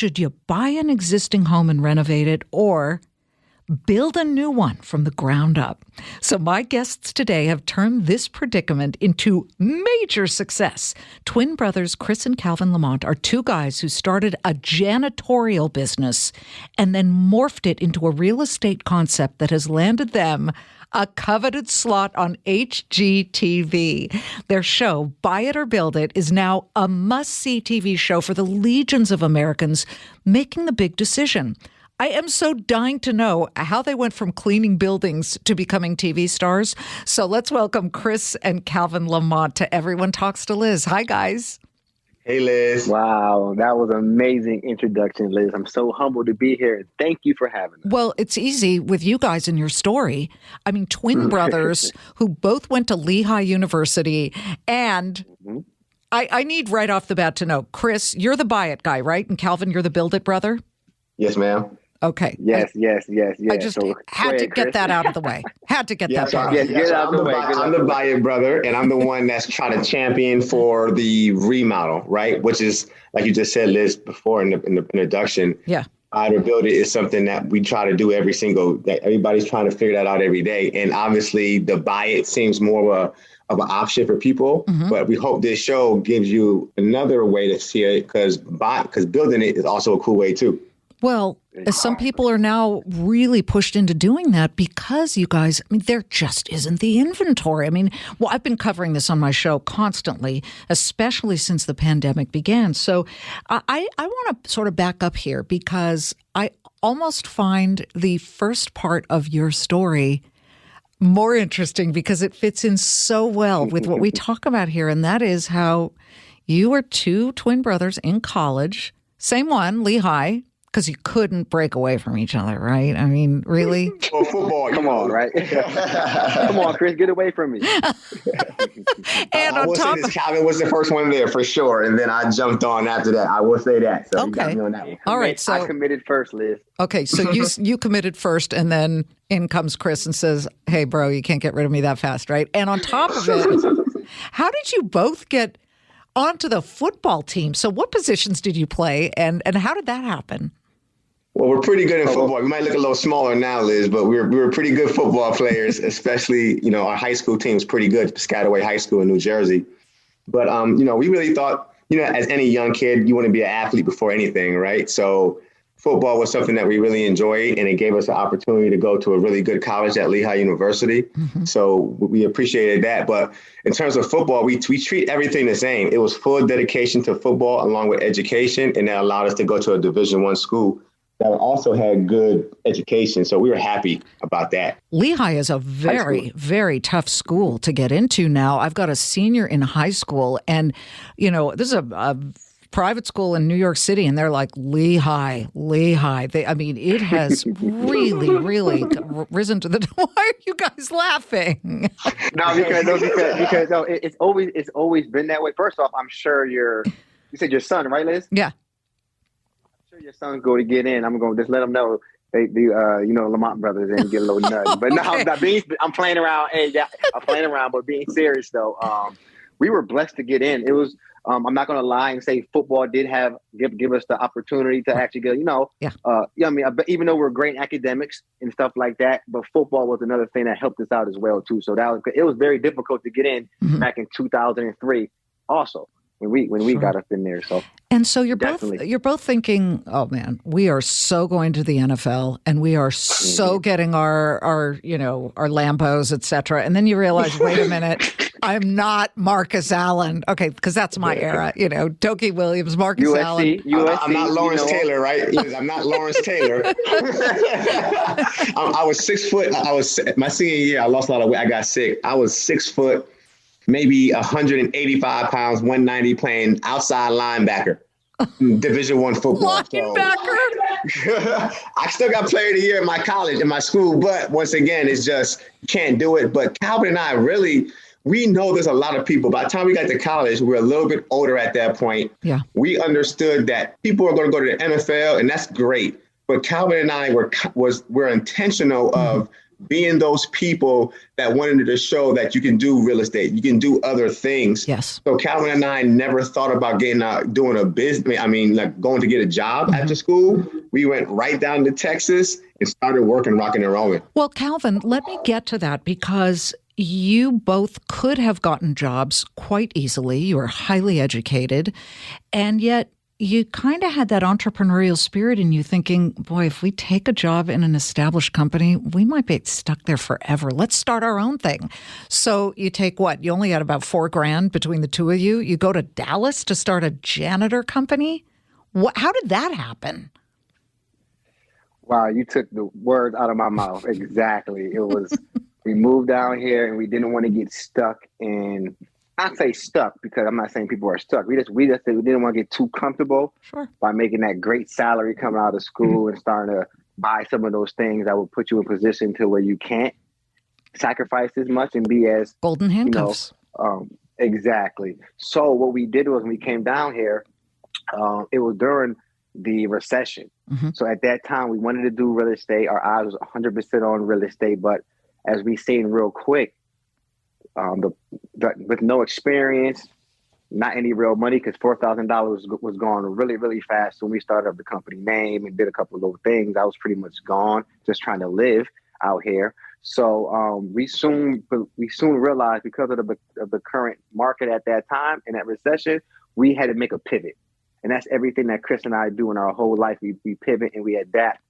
should you buy an existing home and renovate it, or build a new one from the ground up? So my guests today have turned this predicament into major success. Twin brothers Chris and Calvin LaMont are two guys who started a janitorial business and then morphed it into a real estate concept that has landed them a coveted slot on HGTV. Their show, Buy It or Build It, is now a must-see TV show for the legions of Americans making the big decision. I am so dying to know how they went from cleaning buildings to becoming TV stars. So let's welcome Chris and Calvin LaMont to Everyone Talks to Liz. Hi, guys. Hey, Liz. Wow, that was an amazing introduction, Liz. I'm so humbled to be here. Thank you for having us. Well, it's easy with you guys and your story. I mean, twin brothers who both went to Lehigh University. And I need right off the bat to know, Chris, you're the Buy It guy, right? And Calvin, you're the Build It brother? Yes, ma'am. Okay. Yes. I just had to get that out of the way. Had to get that out. Yes, get out of the way. I'm the Buy It brother, and I'm the one that's trying to champion for the remodel, right? Which is, like you just said, Liz, before in the introduction. Yeah. Buy It or Build It is something that we try to do that everybody's trying to figure that out every day. And obviously, the Buy It seems more of an option for people, but we hope this show gives you another way to see it, because building it is also a cool way too. Well, some people are now really pushed into doing that because, you guys, I mean, there just isn't the inventory. I mean, well, I've been covering this on my show constantly, especially since the pandemic began. So I want to sort of back up here, because I almost find the first part of your story more interesting because it fits in so well with what we talk about here. And that is how you were two twin brothers in college, same one, Lehigh, because you couldn't break away from each other, right? I mean, really? Oh, football. Come on, right? Come on, Chris, get away from me. And on top of Calvin was the first one there for sure, and then I jumped on after that. I will say that. So you got me on that one. All right. So I committed first, Liz. Okay, so you committed first, and then in comes Chris and says, "Hey, bro, you can't get rid of me that fast, right?" And on top of it, how did you both get onto the football team? So what positions did you play, and how did that happen? Well, we're pretty good in football. We might look a little smaller now, Liz, but we were pretty good football players, especially, our high school team was pretty good, Piscataway High School in New Jersey. But, we really thought, as any young kid, you want to be an athlete before anything, right? So football was something that we really enjoyed, and it gave us the opportunity to go to a really good college at Lehigh University. So we appreciated that. But in terms of football, we treat everything the same. It was full dedication to football along with education, and that allowed us to go to a Division I school that also had good education. So we were happy about that. Lehigh is a very, very tough school to get into now. I've got a senior in high school, and, this is a private school in New York City, and they're like, Lehigh. It has really, really risen to the. Why are you guys laughing? No, because it's always been that way. First off, I'm sure you said your son, right, Liz? Yeah. I'm sure your son's going to get in. I'm going to just let them know LaMont brothers and get a little nutty. But okay. I'm playing around. Hey, yeah, I'm playing around, but being serious though, we were blessed to get in. It was. I'm not going to lie and say football did give us the opportunity to actually get, but even though we're great academics and stuff like that, but football was another thing that helped us out as well too. So it was very difficult to get in back in 2003 also when we got up in there. So you're both thinking, oh man, we are so going to the NFL and we are so getting our Lambos, et cetera. And then you realize, wait a minute. I'm not Marcus Allen. Okay, because that's my era. Dokie Williams, Marcus Allen. USC, I'm not Lawrence Taylor, right? I'm not Lawrence Taylor. I was 6 foot. My senior year, I lost a lot of weight. I got sick. I was 6 foot, maybe 185 pounds, 190, playing outside linebacker. Division I football. Linebacker. I still got player of the year in my college, in my school, but once again, it's just you can't do it. But Calvin and I really. We know there's a lot of people. By the time we got to college, we were a little bit older at that point. Yeah. We understood that people are going to go to the NFL, and that's great. But Calvin and I were intentional of being those people that wanted to show that you can do real estate, you can do other things. Yes. So Calvin and I never thought about getting out, doing a business. I mean, like going to get a job after school. We went right down to Texas and started working, rocking and rolling. Well, Calvin, let me get to that because you both could have gotten jobs quite easily. You were highly educated, and yet you kind of had that entrepreneurial spirit in you thinking, boy, if we take a job in an established company, we might be stuck there forever. Let's start our own thing. So you take what? You only had about $4,000 between the two of you. You go to Dallas to start a janitor company. How did that happen? Wow, you took the words out of my mouth. Exactly. It was, we moved down here and we didn't want to get stuck in, I say stuck because I'm not saying people are stuck. We just we didn't want to get too comfortable by making that great salary coming out of school and starting to buy some of those things that will put you in position to where you can't sacrifice as much and be as golden handcuffs. Exactly. So what we did was when we came down here, it was during the recession. So at that time, we wanted to do real estate. Our eyes was 100% on real estate. But as we seen real quick, with no experience, not any real money, because $4,000 was gone really, really fast. When we started up the company name and did a couple of little things, I was pretty much gone, just trying to live out here. So we soon realized because of the current market at that time and that recession, we had to make a pivot. And that's everything that Chris and I do in our whole life. We pivot and we adapt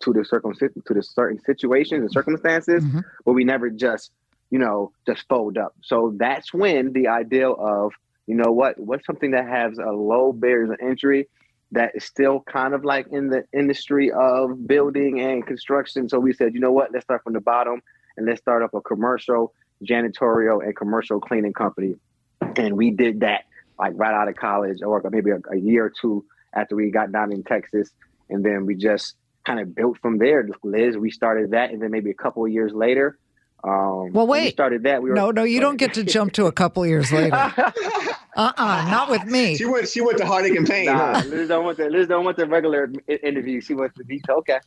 to the certain situations and circumstances, but we never just fold up. So that's when the idea of, what's something that has a low barriers of entry that is still kind of like in the industry of building and construction. So we said, let's start from the bottom and let's start up a commercial janitorial and commercial cleaning company. And we did that like right out of college or maybe a year or two after we got down in Texas. And then we just kind of built from there. Liz, we started that. And then maybe a couple of years later, well, wait. We started that. No, you don't get to jump to a couple of years later. Not with me. She went to Heartache and Pain. Nah, Liz don't want the regular interview. She wants the detail. Okay.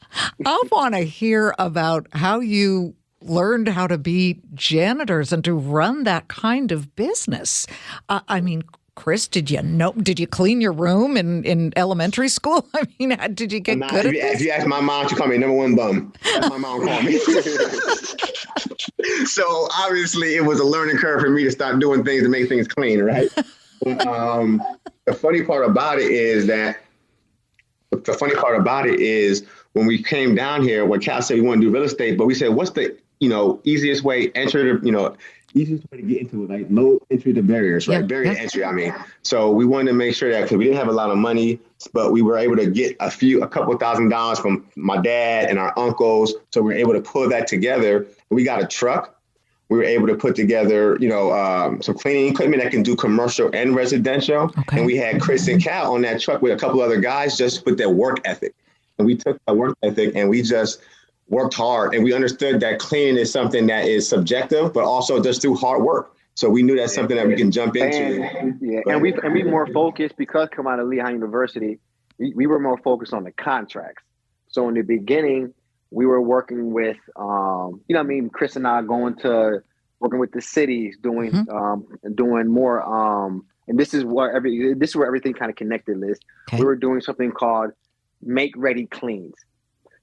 I want to hear about how you learned how to be janitors and to run that kind of business. Chris, did you clean your room in elementary school? Did you get good at this? If you ask my mom, she called me number one bum. That's my mom called me. So obviously it was a learning curve for me to start doing things to make things clean, right? But, the funny part about it is when we came down here, when Cal said we want to do real estate, but we said, what's the easiest way easiest way to get into it, like low entry to barriers, right? Barrier to entry, So we wanted to make sure that, because we didn't have a lot of money, but we were able to get a couple $1,000s from my dad and our uncles. So we were able to pull that together. We got a truck. We were able to put together, some cleaning equipment that can do commercial and residential. Okay. And we had Chris and Cal on that truck with a couple other guys just with their work ethic. And we took that work ethic and we just worked hard, and we understood that cleaning is something that is subjective, but also just through hard work. So we knew that's something that we can jump into. And we more focused because coming out of Lehigh University, we were more focused on the contracts. So in the beginning, we were working with, Chris and I working with the cities, doing more. And this is where everything kind of connected, Liz. Okay. We were doing something called Make Ready Cleans.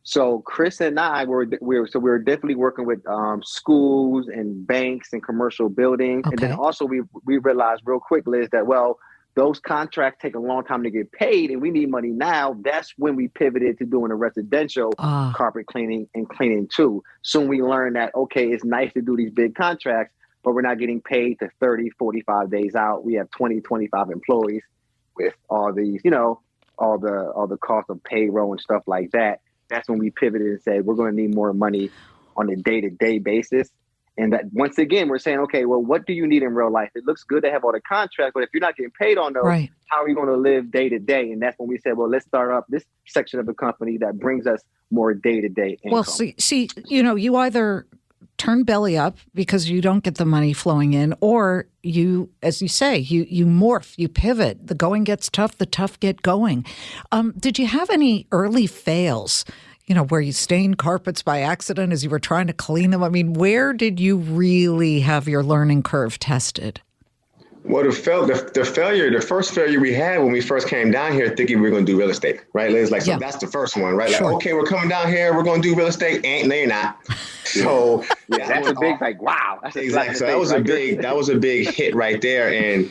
So Chris and I were definitely working with schools and banks and commercial buildings. Okay. And then also we realized real quick, Liz, that, those contracts take a long time to get paid and we need money now. That's when we pivoted to doing a residential carpet cleaning and cleaning too. Soon we learned that, okay, it's nice to do these big contracts, but we're not getting paid to 30, 45 days out. We have 20, 25 employees with all these, all the cost of payroll and stuff like that. That's when we pivoted and said, we're going to need more money on a day-to-day basis. And that once again, we're saying, okay, well, what do you need in real life? It looks good to have all the contracts, but if you're not getting paid on those, right, how are you going to live day to day? And that's when we said, well, let's start up this section of the company that brings us more day-to-day income. Well, see, you either turn belly up because you don't get the money flowing in, or you, as you say, you morph, you pivot. The going gets tough, the tough get going. Did you have any early fails? where you stained carpets by accident as you were trying to clean them? I mean, where did you really have your learning curve tested? Well, the first failure we had when we first came down here thinking we were going to do real estate, right? It's like, so that's the first one, right? Sure. Like, okay, we're coming down here, we're going to do real estate. And no, you're not. So that's a big, like, wow. That's exactly. So that was a big hit right there. And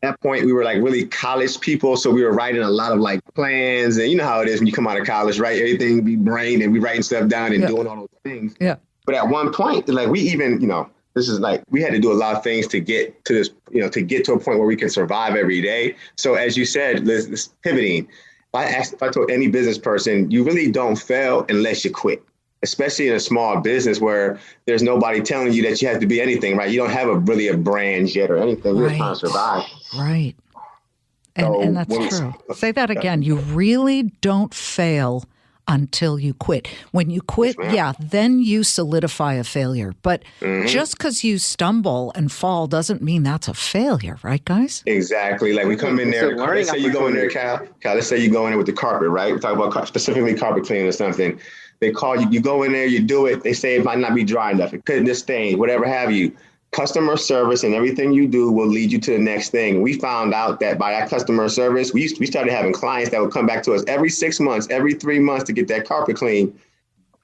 at that point, we were like really college people. So we were writing a lot of like plans. And you know how it is when you come out of college, right? Everything be brain and we writing stuff down and doing all those things. Yeah. But at one point, like we even, this is like, we had to do a lot of things to get to this, to get to a point where we can survive every day. So as you said, this pivoting, if I told any business person, you really don't fail unless you quit, especially in a small business where there's nobody telling you that you have to be anything, right? You don't have really a brand yet or anything. You're just trying to survive. Right. And that's true. Say that again. You really don't fail until you quit. When you quit, then you solidify a failure. But just because you stumble and fall doesn't mean that's a failure, right, guys? Exactly. Like we come in there, let's say you go in there, Cal, let's say you go in there with the carpet, right? We talk about specifically carpet cleaning or something. They call you, you go in there, you do it. They say it might not be dry enough. It couldn't stain, whatever have you. Customer service and everything you do will lead you to the next thing. We found out that by that customer service, we started having clients that would come back to us every 6 months, every 3 months to get that carpet clean,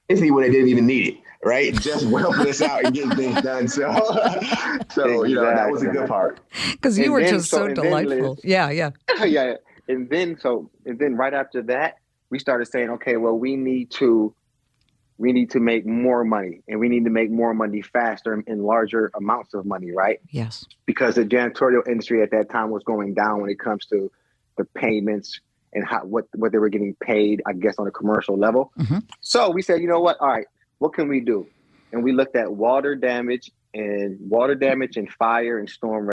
basically when they didn't even need it, right? Just helping us out and getting things done. So that was a good part. Because you were just so delightful. Yeah. And then right after that, we started saying, okay, well, we need to make more money, and we need to make more money faster in larger amounts of money, right? Yes. Because the janitorial industry at that time was going down when it comes to the payments and what they were getting paid, I guess, on a commercial level. Mm-hmm. So we said, you know what? All right, what can we do? And we looked at water damage and fire and storm